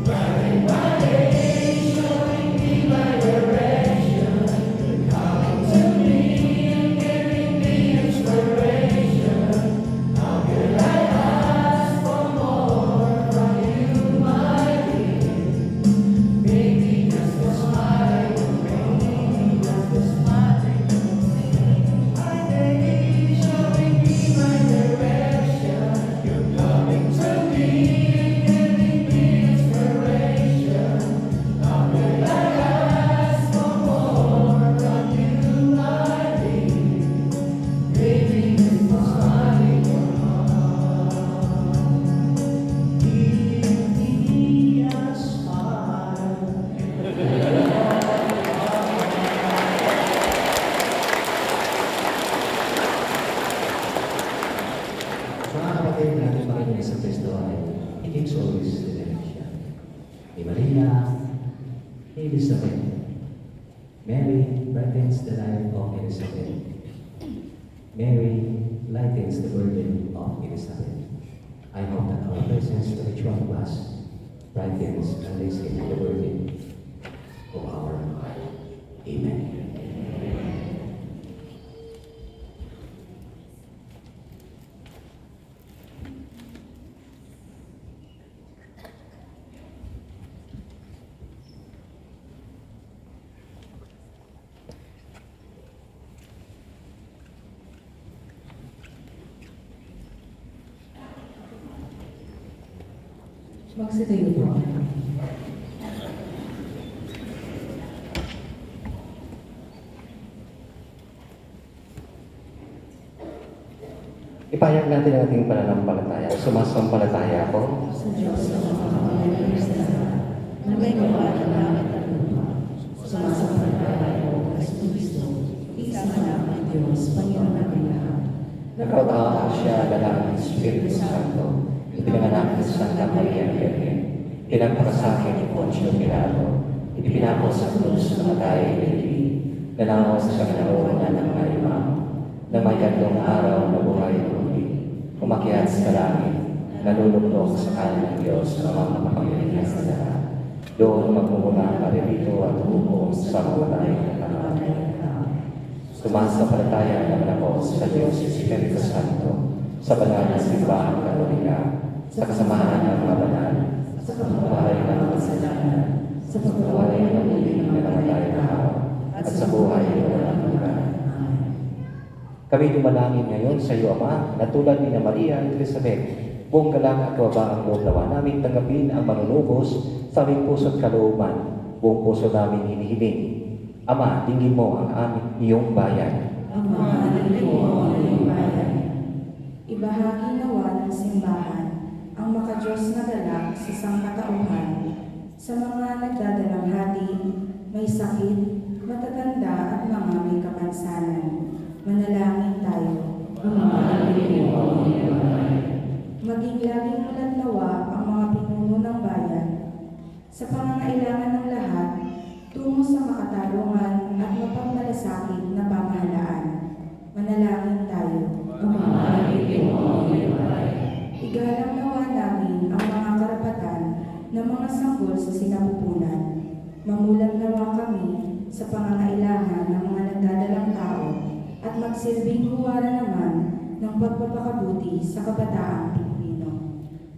Running my day, showing me my direction. You're coming to me and giving me inspiration. How could I ask for more from you, my dear? Maybe just a smile, maybe just a smile. My day, showing me my direction. You're coming to me and giving me inspiration. How could I ask for more from you, my dear? Maybe just a smile in your heart. Give me a smile. Sa mga kapatid natin Panginoon sa Kristo ay He gives always the direction. Ni Maria, ni Elizabeth. Mary brightens the life of Elizabeth. Mary lightens the burden of Elizabeth. I hope that our presence to each one of us brightens and lessens the burden of our heart. Amen. Magsitayo po. Ipahayag natin ang ating pananampalataya. Sumasampalataya ako Sa Diyos na makapangyarihan sa lahat, na may gawa ng langit at lupa. Sumasampalataya ko kay Kristo, isa lang ang Diyos, Panginoon natin lahat. nagkataon siya lalaki ng Espiritu Santo, ipinanganak ng Santa Maria Virgen, pinagpakasakit ni Poncio Pilato, ipinako sa krus na matay ni nanaos sa kanaroon ng mga imam, na may tatlong araw na buhay muli, umakyat sa langit, naluluklok sa kanan ng Diyos na mga makapangyarihan sa lahat. Doon magmumula paririto at hukom sa mamatay ng kanan. Sumasampalataya naman ako sa Diyos Espiritu Santo, sa banal na simbahang Katolika, sa kasamahan ng mga banal, sa pagbuhay ng mga kasalanan, sa pagbuhay ng muli ng namatay na tao, at sa buhay ng walang hanggan. Kami dumalangin ngayon sa iyo, Ama, na tulad ni Maria at Elizabeth, buong galang at kababaang loob nawa namin tanggapin ang manunubos sa aming puso't kalooban, buong puso namin hinihiling. Ama, dinggin mo ang aming iyong bayan. Ama, dinggin mo ang iyong bayan. Ibahagi nawa ng simbahan ang makadiyos na galak sa sangkatauhan sa mga nagdadalang hati, may sakit, matatanda at mga may kapansanan. Manalangin tayo. Ama, dinggin mo ang iyong bayan. Maging laging mulat nawa ang mga pinuno ng bayan sa pangangailangan ng lahat tungo sa makatarungan at mapagmalasakit na pamahalaan. Manalangin tayo. Ama, dinggin mo ang iyong bayan. Igalang nawa namin ang mga karapatan ng mga sanggol sa sinapupunan. Mamulat nawa kami sa pangangailangan ng mga nagdadalang tao at magsilbing huwara naman ng pagpapakabuti sa kabataang Pilipino.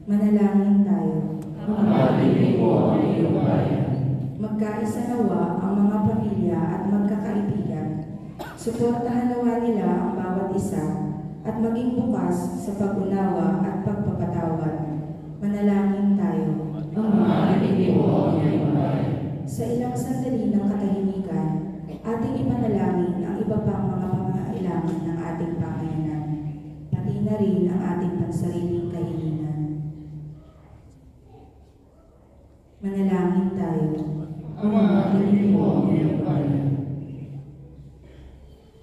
Manalangin tayo. Ama, dinggin mo ang iyong bayan. Magkaisa nawa ang mga pamilya at magkakaibigan. Suportahan nawa nila ang bawat isa at maging bukas sa pag-unawa at pagpapatawad. Manalangin tayo. Ama, dinggin mo ang iyong bayan. Sa ilang sandali ng katahimikan, ating ipanalangin ang iba pang mga pangangailangan ng ating Panginoon, pati na rin ang ating pansariling kahilingan. Manalangin tayo. Ama, tingin mo ang iyong bayan.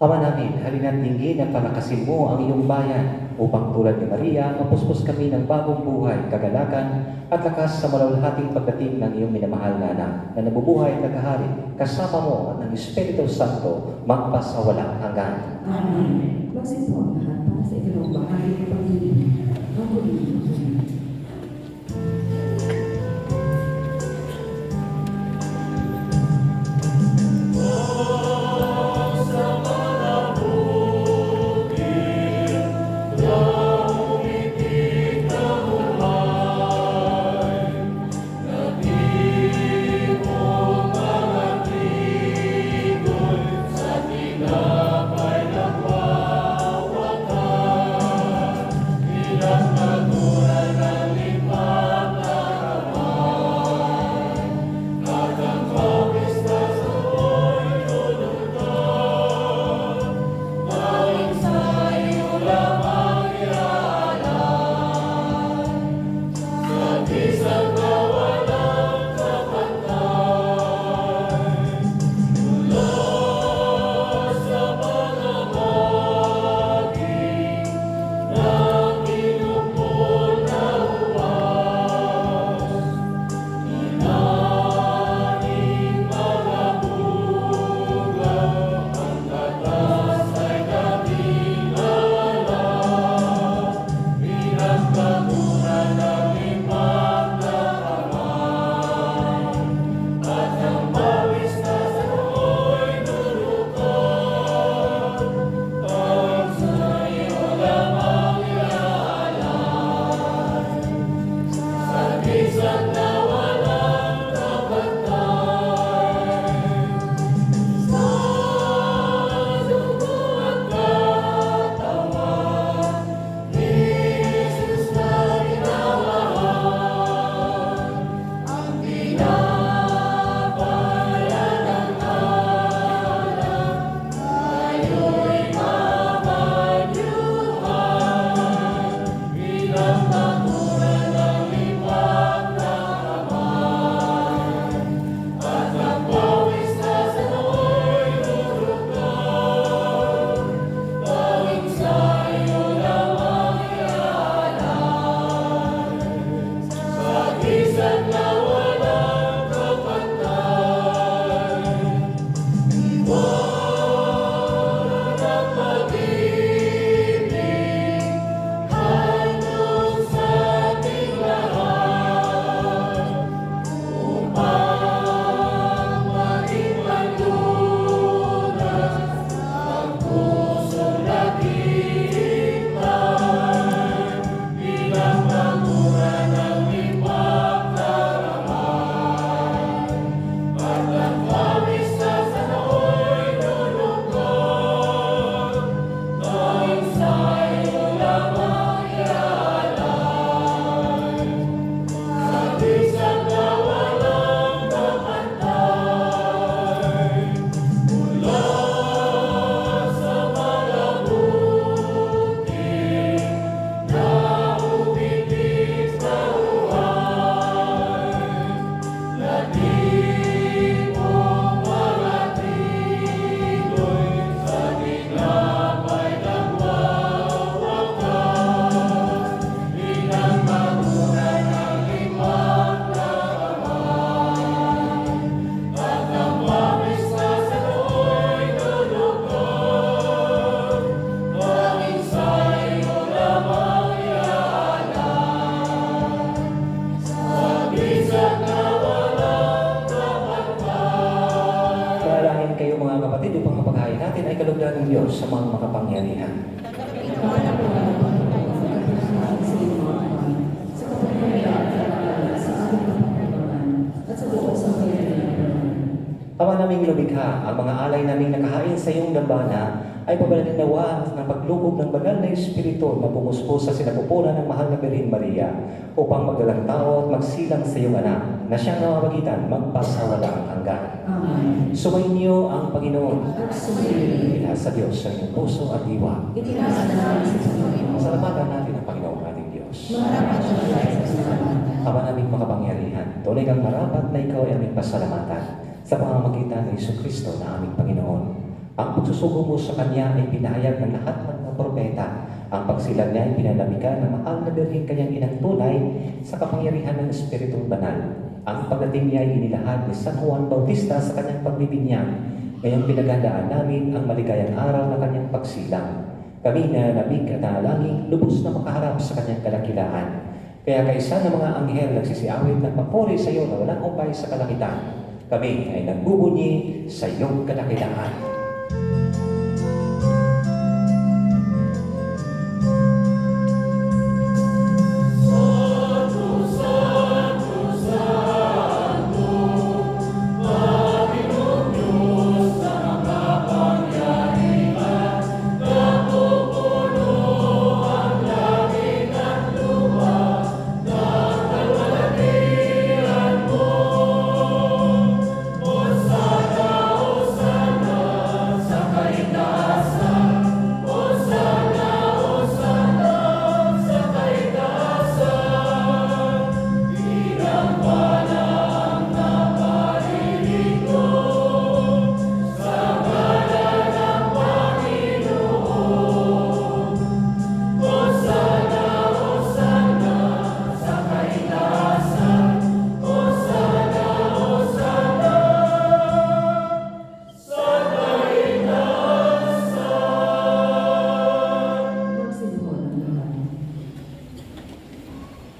Ama namin, halina't tingin at palakasin mo ang iyong bayan upang tulad ni Maria, mapuspos kami ng bagong buhay, kagalakan at lakas sa malawalhating pagdating ng iyong minamahal na anak na nabubuhay at naghahari kasama mo at ng Espiritu Santo magpasawalang hanggan. Amen. Magsipo ang lahat para sa ikalawang bahagi ng pag-ibig. Ang pag-ibig. ng Diyos sa mga makapangyarihan. Ama naming lumikha, ang mga alay naming nakahain sa iyong dambana ay pabalagin nawa ng paglubog ng banal na Espiritu na pumuspos sa sinapupunan ng mahal na Birhen Maria upang magdalang tao at magsilang sa iyong anak na siyang namamagitan magpasawalang hanggan. Amen. Sumayin niyo ang Panginoon. At sumayin. Ila sa Diyos sa inyong puso at diwa. Itinasa namin sa Panginoon. Salamatan natin ang Panginoon ating Diyos. Maraming salamat sa salamat. Ama naming makapangyarihan, tunay kang marapat na ikaw ay aming pasalamatan sa pamamagitan ng Jesucristo na aming Panginoon. Ang pagsusugo mo sa Kanya ay pinahayag ng lahat ng mga propeta. Ang pagsilang niya ay pinanamikan ng mahal na Birheng kanyang inang tunay sa kapangyarihan ng Espiritong Banal. Ang pagdating niya ay inilahad ni San Juan Bautista sa kanyang pagbibinyag. Ngayong pinaghandaan namin ang maligayang araw na kanyang pagsilang. Kami na nabig at nalangin, lubos na makaharap sa kanyang kadakilaan. Kaya kaisa ng mga anghel nagsisiawit ng papuri sa iyo na walang upay sa kalangitan. Kami ay nagbubunyi sa iyong kadakilaan.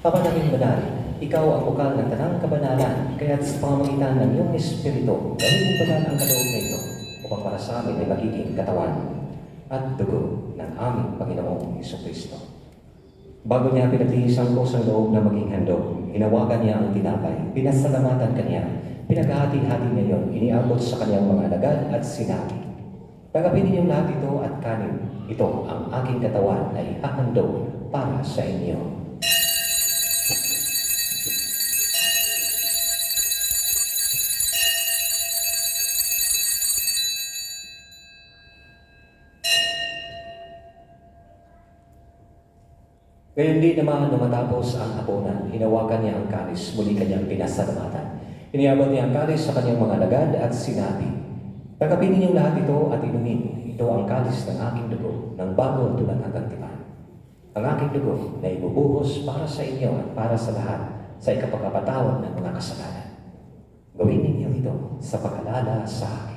Ama naming banal, ikaw ang bukal ng tanang kabanalan, kaya't sa pamamagitan ng iyong Espiritu, gawin mong banal ang kaloob na ito, upang para sa amin ay magiging katawan at dugo ng aming Panginoong Jesucristo. Bago niya pinagtihis ang kusang loob na maging handog, hinawakan niya ang tinapay, pinasalamatan kanya, pinaghati-hati niya yon, iniabot sa kanyang mga alagad at sinabi, "Tanggapin ninyong lahat ito at kanin. Ito ang aking katawan na ihahandog para sa inyo." Gayon din naman nung matapos ang hapunan, hinawakan niya ang kalis, muli kanyang pinasalamatan. Iniabot niya ang kalis sa kanyang mga alagad at sinabi, "Tanggapin ninyong lahat ito at inumin. Ito ang kalis ng aking dugo, ng bago at tulang hanggang tipan. Ang aking dugo na ibubuhos para sa inyo at para sa lahat sa ikapagkapatawad ng mga kasalanan. Gawin ninyo ito sa pag-alala sa akin."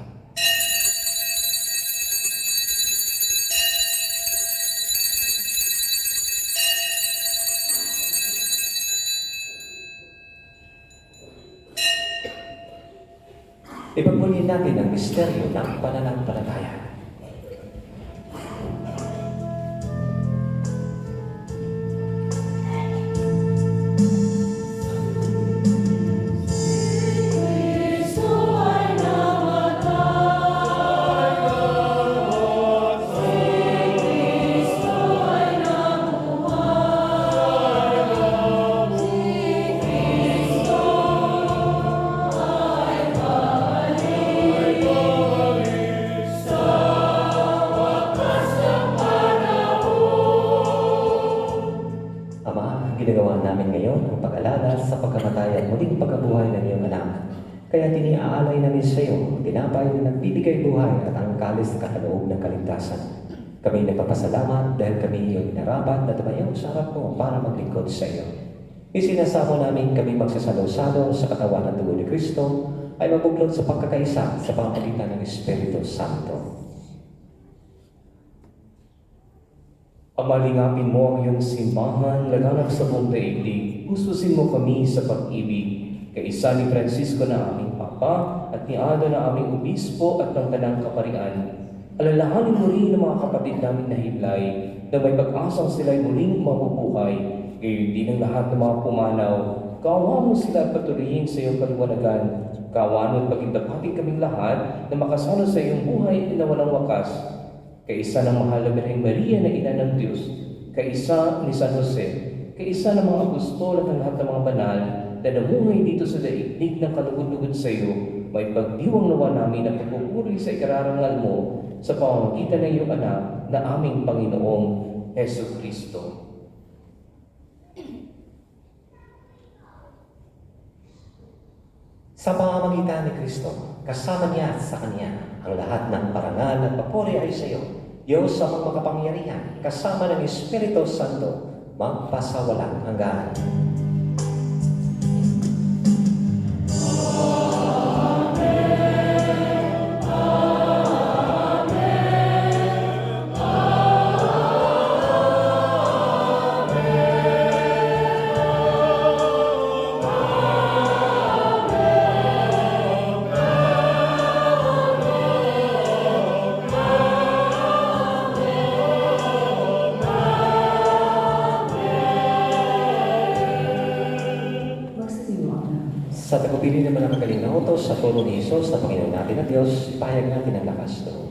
Ipagmulin natin ang misteryo ng pananampalataya. Ginagawa namin ngayon ang pag-alala sa pagkamatay at muling pagkabuhay ng iyong anak. Kaya tiniaalay namin sa iyo, tinapay na nagbibigay buhay at ang kalis na kakaloob ng kaligtasan. Kami nagpapasalamat dahil kami iyong inarapat na tumayo sa harap mo para maglingkod sa iyo. Isinasamo namin kami magsasalo-salo sa katawan at dugo ni Kristo ay mabuklod sa pagkakaisa sa pamamagitan ng Espiritu Santo. Amalingapin mo ang iyong simbahan, laganap sa buong daigdig. Pususin mo kami sa pag-ibig. Kaisa ni Francisco na aming Papa at ni Ada na aming Obispo at ng Tanang Kaparian. Alalahanin mo rin ang mga kapatid namin na hiblay na may pag-asang sila'y muling mabubuhay. Gayon din ang lahat ng mga pumanaw. Kaawa mo sila at patuloyin sa iyong kaliwanagan. Kaawa mo at pagindapatin kaming lahat na makasalo sa iyong buhay na walang wakas. Kaisa ng mahal na Birheng Maria na ina ng Diyos, kaisa ni San Jose, kaisa ng mga apostol at ng lahat ng mga banal na namuhay dito sa daigdig ng kalugod-lugod sa iyo, may pagdiwang nawa namin ang pagpupuri sa ikararangal mo sa pamamagitan ng iyong anak na aming Panginoong Jesucristo. Sa pamamagitan ni Kristo, kasama niya at sa Kanya, ang lahat ng parangal at papuri ay sa iyo, Diyos sa mga makapangyarihan, kasama ng Espiritu Santo, magpasawalang hanggan. Sa tagupili naman ang magaling na utos sa turo ni Jesus na Panginoon natin at Diyos, ipahayag natin ang lakas loob.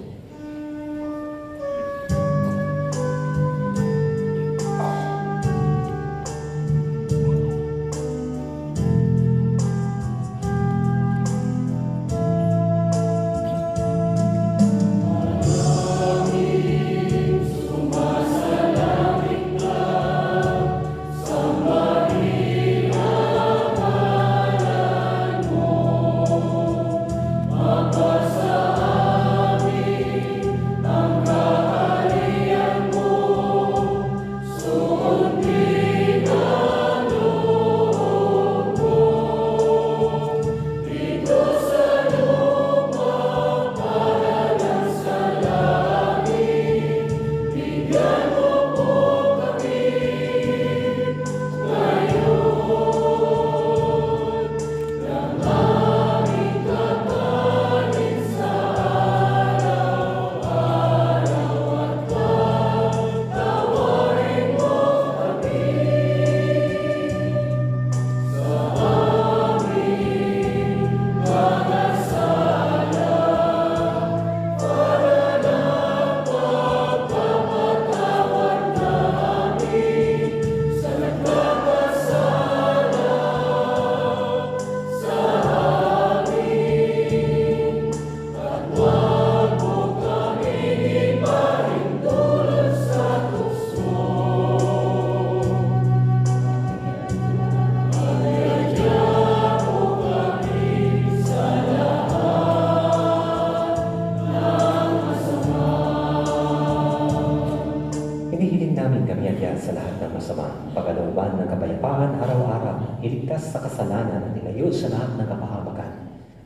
sa lahat ng masama, pagkalooban ng kapayapaan araw-araw, iligtas sa kasalanan at ilayo sa lahat ng kapahamakan.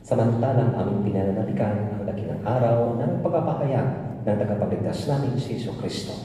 Samantalang aming pinananalikan ang dakilang araw ng pagpapahayag ng tagapagligtas namin si Jesu Kristo.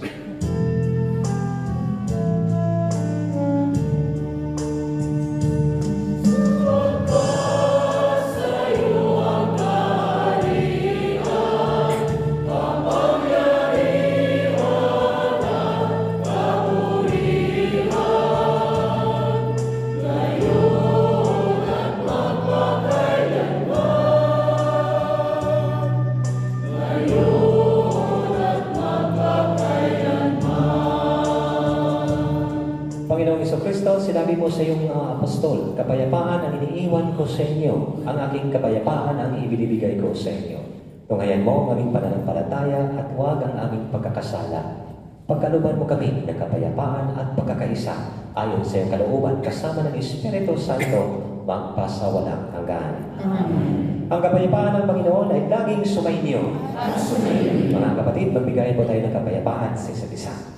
Panginoong Jesucristo, sinabi mo sa iyong mga apostol, kapayapaan ang iniiwan ko sa inyo, ang aking kapayapaan ang ibinibigay ko sa inyo. Tunghayan mo ang aming pananampalataya at huwag ang aming pagkakasala. Pagkalooban mo kami ng kapayapaan at pagkakaisa, ayon sa iyong kalooban kasama ng Espiritu Santo, magpasawalang hanggan. Amen. Ang kapayapaan ng Panginoon ay laging sumainyo. At sumayin. Mga kapatid, magbigay po tayo ng kapayapaan sa isa't isa. Sa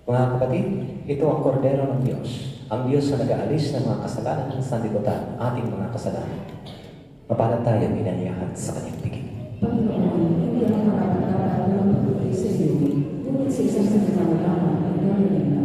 Mga kapatid, ito ang kordero ng Diyos, ang Diyos na nag-aalis ng mga kasalanan ng sanlibutan, ating mga kasalanan. Mapalad tayo inaniyahan sa kanyang piging. Panginoon, hindi ako marapat-dapat na magpapagay sa iyo, ngunit sa isang salita mo lamang ay gagawin na.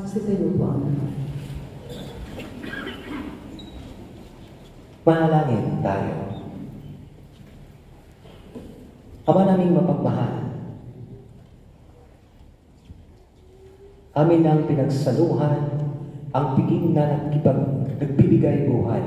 Magsitayo po ang lahat. Manalangin tayo. Ama naming mapagmahal, amin ang pinagsaluhan ang piging na nagbibigay buhay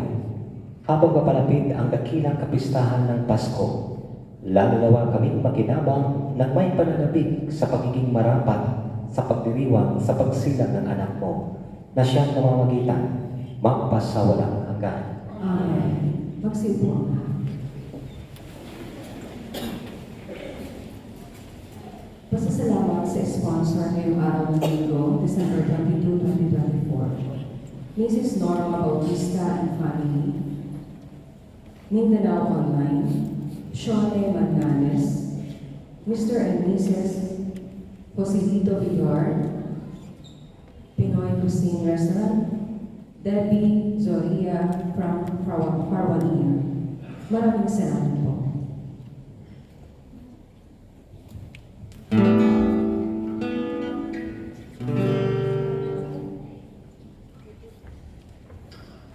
habang papalapit ang dakilang kapistahan ng Pasko. Lalo nawa kaming makinabang ng may pananabik sa pagiging marapat sa pagdiriwang sa pagsilang ng anak mo na siyang namamagitan magpasawalang hanggan. Amen. Magsiupo ang lahat. Pasasalamat sa sponsor ngayong araw ng Linggo, December 22, 2024. Mrs. Norma Bautista and family, Mindanao Online, Shone Manganes, Mr. and Mrs. Joselito Villar, Pinoy Cuisine Restaurant, Debbie Zoria from Parwania. Maraming salamat po.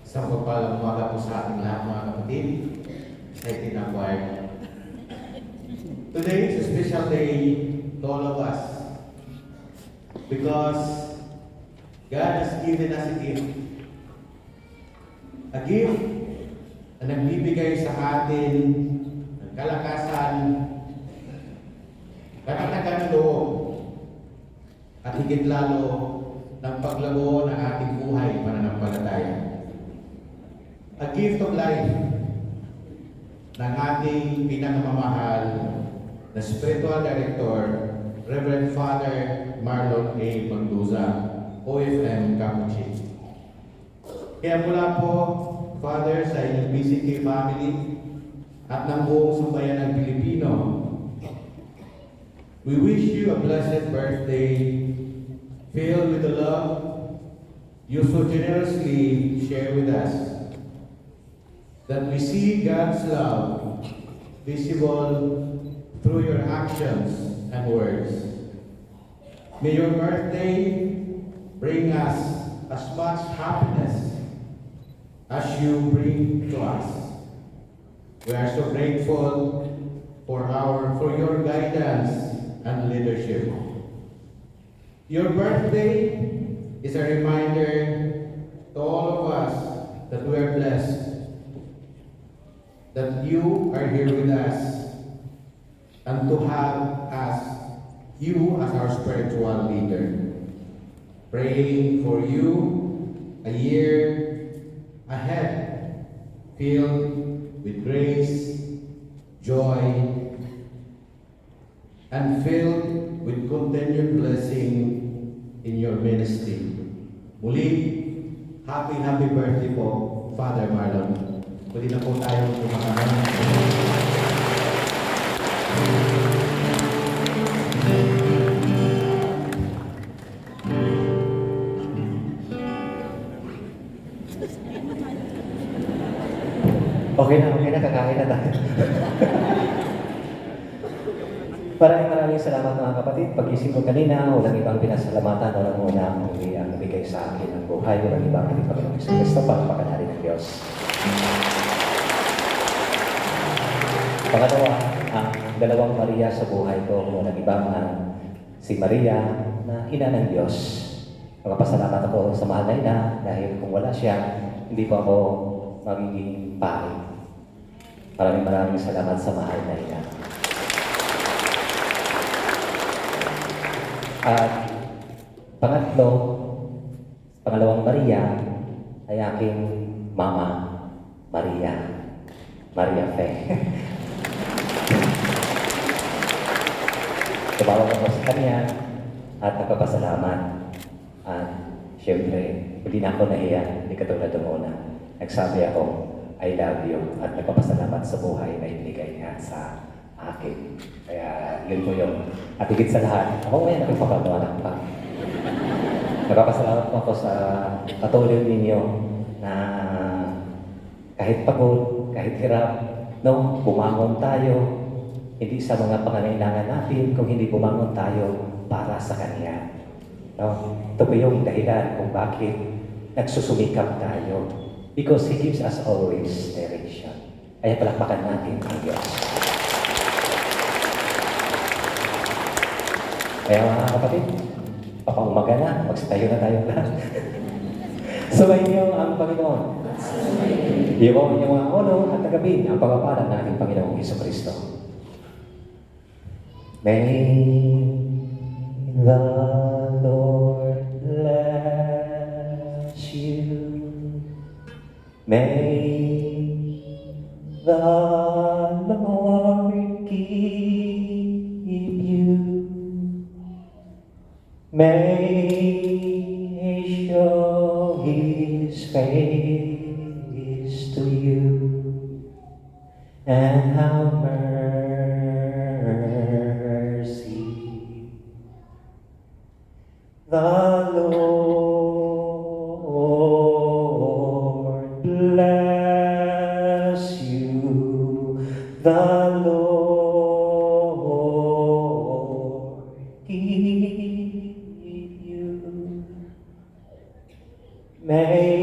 Isang pagpalang umaga po sa ating lahat mga kapatid sa itinacquired. Today is a special day to all of us because God has given us a gift. A gift na nagbibigay sa atin ng kalakasan, katatagan ng loob, at higit lalo ng paglago ng ating buhay pananampalataya. A gift of life ng ating pinakamamahal na Spiritual Director, Reverend Father Marlon A. Mendoza, OFM Capuchin. Kaya mula po, Father, sa inyong PCK family at ng buong sambayan ng Pilipino, we wish you a blessed birthday filled with the love you so generously share with us. That we see God's love visible through your actions and words. May your birthday bring us as much happiness as you bring to us. We are so grateful for your guidance and leadership. Your birthday is a reminder to all of us that we are blessed, that you are here with us, and to have you as our spiritual leader. Praying for you a year ahead filled with grace, joy, and filled with continued blessing in your ministry. Muli, happy birthday po, Father Marlon. Pwede na po tayong kumakain. Okay na, kakain na tayo. Maraming salamat mga kapatid. Pag-isip ko kanina, walang ibang pinasalamatan, walang muna ang muli ang nabigay sa akin ng buhay, walang ibang ating Panginoong Kristo para pakanari ng Diyos. Pangalawa, ang dalawang Maria sa buhay ko, walang ibang si Maria na ina ng Diyos. Magpasalamat ako sa mahal na ina dahil kung wala siya, hindi po ako magiging pari. Maraming salamat sa mahal na ina. At pangalawang Maria ay aking mama, Maria Fe. Tumawag ako sa kanya at nagpapasalamat. At syempre, hindi na ako nahiya, hindi katulad ng una. Nagsabi ako, I love you at nagpapasalamat sa buhay na ibigay niya sa akin. Kaya yun po yung at higit sa lahat, ako ngayon nagpapagawa pa. Nagpapasalamat po ako sa patuloy ninyo na kahit pagod, kahit hirap, no, bumangon tayo, hindi sa mga pangangailangan natin, kung hindi bumangon tayo para sa Kanya. No? Ito po yung dahilan kung bakit nagsusumikap tayo. Because He gives us always direction. Kaya palakpakan natin ang Diyos. Kaya mga kapatid, papaumaga na, magsitayo na tayo lahat. Sumayin niyo ang Panginoon. Iwan niyo ang ulo at tagabin ang pagpapala ng ating Panginoong Jesucristo. May the Lord bless you. May the Lord keep you. May He show His face to you and have mercy. The Lord bless you. The Lord keep you. May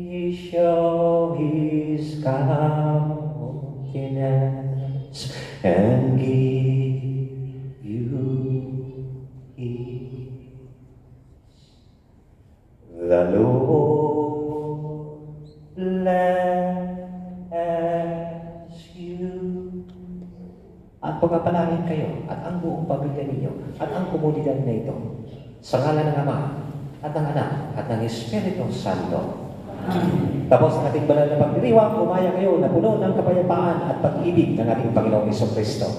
He show His countenance and give you peace. The Lord bless you. At pagpapalain kayo at ang buong pamilya ninyo at ang komunidad na ito sa ngalan ng Ama at ng Anak at ng Espiritu Santo. Tapos ang ating banal na pagdiriwang, umaya kayo na puno ng kapayapaan at pag-ibig ng ating Panginoong Jesucristo.